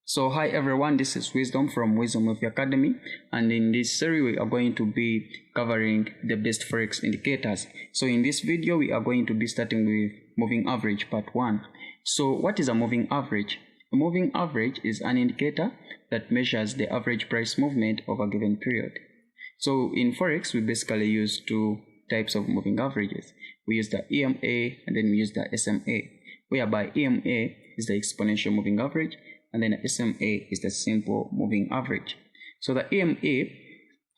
So hi everyone, this is Wisdom from Wisdom of Academy, and in this series we are going to be covering the best forex indicators. So in this video we are going to be starting with moving average part 1. So what is a moving average? A moving average is an indicator that measures the average price movement of a given period. So in forex we basically use two types of moving averages. We use the EMA and then we use the SMA, whereby EMA is the exponential moving average and then the SMA is the simple moving average. So the EMA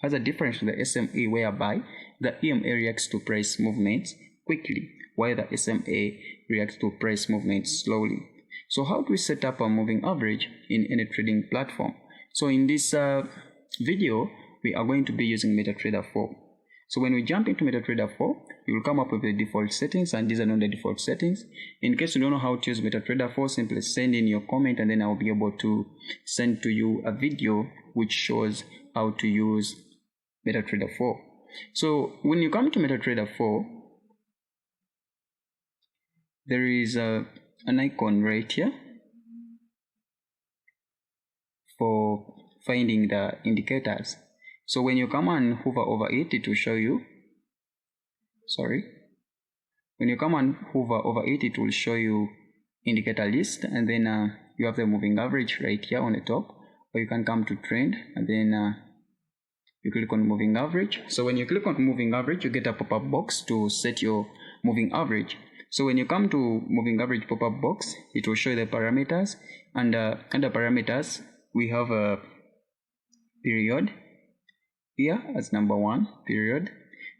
has a difference to the SMA, whereby the EMA reacts to price movements quickly while the SMA reacts to price movements slowly. So how do we set up a moving average in any trading platform? So in this video we are going to be using MetaTrader 4. So when we jump into MetaTrader 4, you will come up with the default settings, and these are not the default settings. In case you don't know how to use MetaTrader 4, simply send in your comment and then I'll be able to send to you a video which shows how to use MetaTrader 4. So when you come to MetaTrader 4, there is an icon right here for finding the indicators. So when you come and hover over it, it will show you, when you come and hover over it, it will show you indicator list, and then you have the moving average right here on the top, or you can come to trend and then you click on moving average. So when you click on moving average, you get a pop-up box to set your moving average. So when you come to moving average pop-up box, it will show you the parameters, and under parameters we have a period here as number 1, period,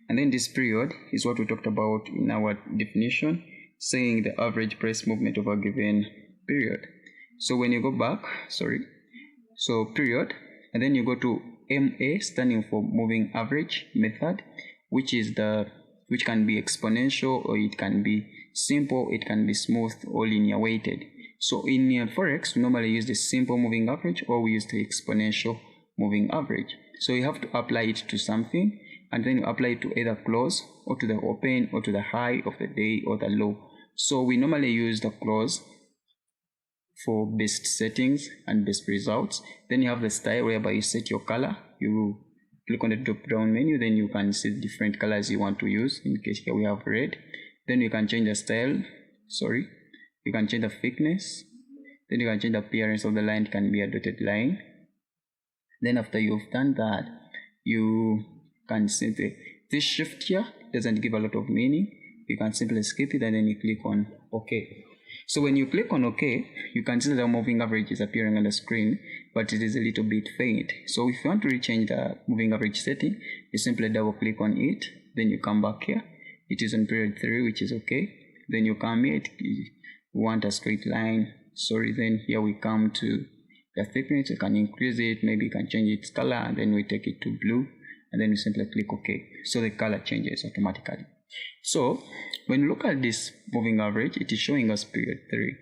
and then this period is what we talked about in our definition, saying the average price movement of a given period. So when you go back, so period, and then you go to MA, standing for moving average method, which can be exponential, or it can be simple, it can be smooth or linear weighted. So in forex we normally use the simple moving average, or we use the exponential moving average. So you have to apply it to something, and then you apply it to either close or to the open or to the high of the day or the low. So we normally use the close for best settings and best results. Then you have the style, whereby you set your color. You click on the drop down menu, then you can see different colors you want to use. In case here we have red, then you can change the style, you can change the thickness, then you can change the appearance of the line. It can be a dotted line. Then after you've done that, you can simply, this shift here doesn't give a lot of meaning, you can simply skip it and then you click on OK. So when you click on OK, you can see the moving average is appearing on the screen, but it is a little bit faint. So if you want to rechange the moving average setting, you simply double click on it, then you come back here. It is on period 3, which is okay. Then you come here, you want a straight line, then here we come to the thickness. You can increase it, maybe you can change its color, and then we take it to blue, and then we simply click OK. So the color changes automatically. So when you look at this moving average, it is showing us period 3.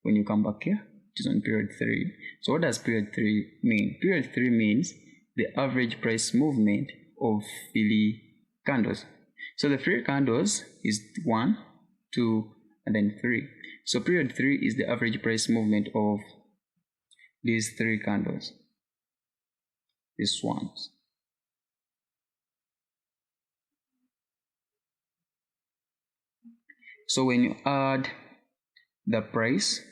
When you come back here, it is on period 3. So what does period 3 mean? Period 3 means the average price movement of daily candles. So the 3 candles is 1, 2, and then 3. So period 3 is the average price movement of these 3 candles, these ones. So when you add the price,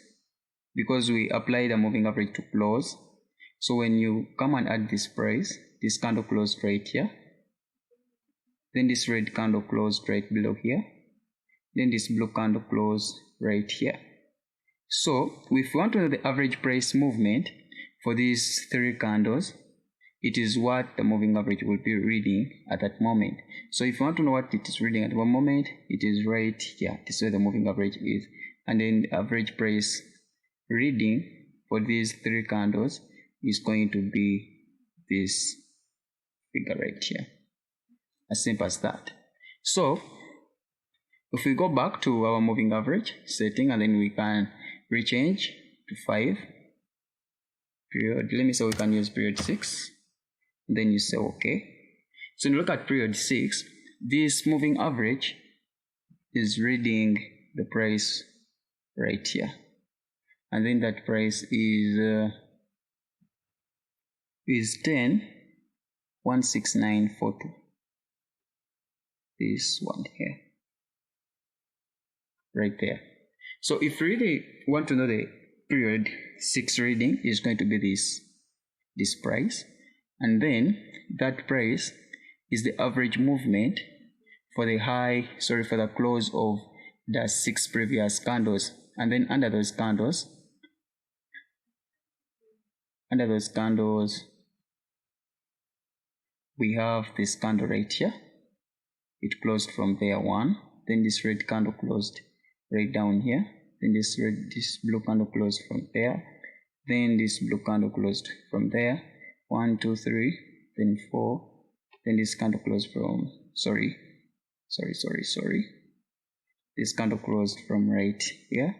because we apply the moving average to close, so when you come and add this price, this candle closed right here, then this red candle closed right below here, then this blue candle closed right here. So if we want to know the average price movement for these 3 candles, it is what the moving average will be reading at that moment. So if you want to know what it is reading at one moment, it is right here. This is where the moving average is, and then the average price reading for these 3 candles is going to be this figure right here. As simple as that. So if we go back to our moving average setting, and then we can rechange to 5 period. Let me say we can use period 6. Then you say OK. So when you look at period 6, this moving average is reading the price right here, and then that price is is 10,16942. This one here, right there. So if you really want to know the period 6 reading, is going to be this price, and then that price is the average movement for the for the close of the 6 previous candles, and then under those candles we have this candle right here. It closed from there, one, then this red candle closed right down here, then this blue candle closed from there, then this blue candle closed from there, 1 2 3, then 4, then this candle closed from this candle closed from right here,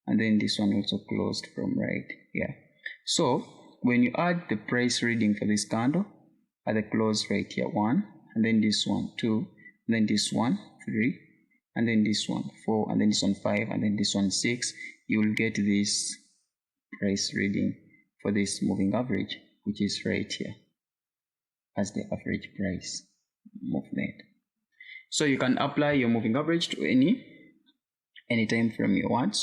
and then this one also closed from right here. So when you add the price reading for this candle at the close right here, 1, and then this one 2, and then this one 3, and then this one 4, and then this one 5, and then this one 6, you will get this price reading for this moving average, which is right here as the average price movement. So you can apply your moving average to any time frame you want.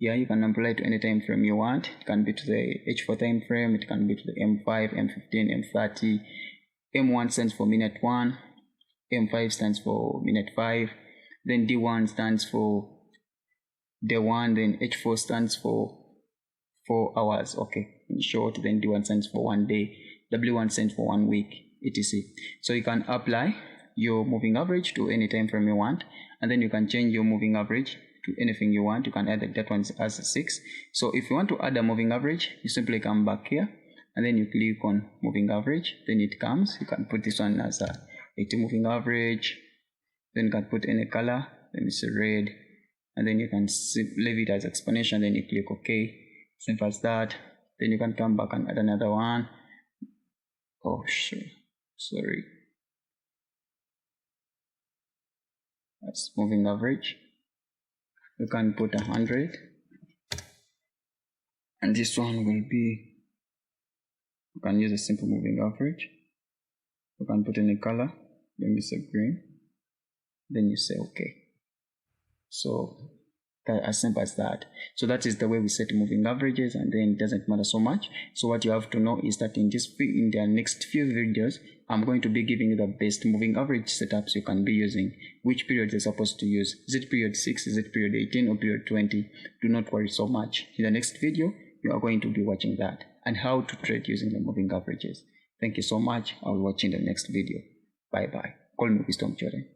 Yeah, you can apply to any time frame you want. It can be to the H4 time frame, it can be to the M5, M15, M30. M1 stands for minute 1, M5 stands for minute 5, then D1 stands for day 1, then H4 stands for 4 hours, okay, in short. Then D1 stands for 1 day, W1 stands for 1 week, etc. So you can apply your moving average to any time frame you want, and then you can change your moving average to anything you want. You can add that one as 6. So if you want to add a moving average, you simply come back here and then you click on moving average, then it comes. You can put this one as a 80 moving average, then you can put any color, let me say red, and then you can leave it as exponential, then you click OK. Simple as that. Then you can come back and add another one. Oh sorry, that's moving average. You can put 100, and this one will be, you can use a simple moving average. You can put any color, let me say green, then you say OK. So as simple as that. So that is the way we set moving averages, and then it doesn't matter so much. So what you have to know is that in the next few videos, I'm going to be giving you the best moving average setups you can be using, which period you're supposed to use. Is it period 6, is it period 18, or period 20? Do not worry so much. In the next video, you are going to be watching that and how to trade using the moving averages. Thank you so much. I'll watch you in the next video. Bye bye. Call me Wisdom Jordan.